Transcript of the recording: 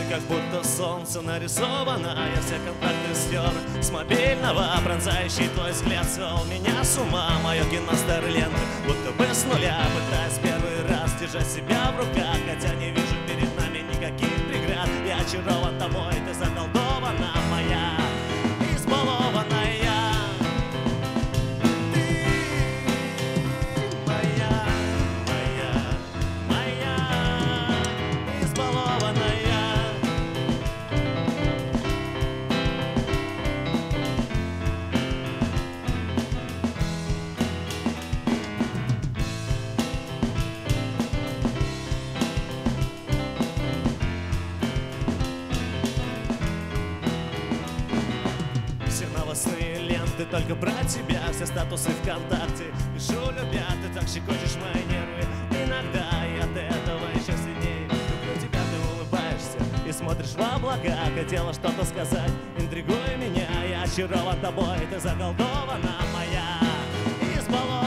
как будто солнце нарисовано. Я все контакты стер с мобильного. Пронзающий твой взгляд свел меня с ума. Мое кино Старлинг, будто бы с нуля. Пытаюсь первый раз держать себя в руках, хотя не вижу перед нами никаких преград. Я очарован тобой, ты заколдована моя, избалованная. Новостные ленты только про тебя, все статусы ВКонтакте пишу, любя, ты так щекочешь мои нервы. Иногда и от этого еще сильнее люблю тебя, ты улыбаешься и смотришь в облака. Хотела что-то сказать, интригуй меня, я очарован тобой, ты заколдована моя, избалована.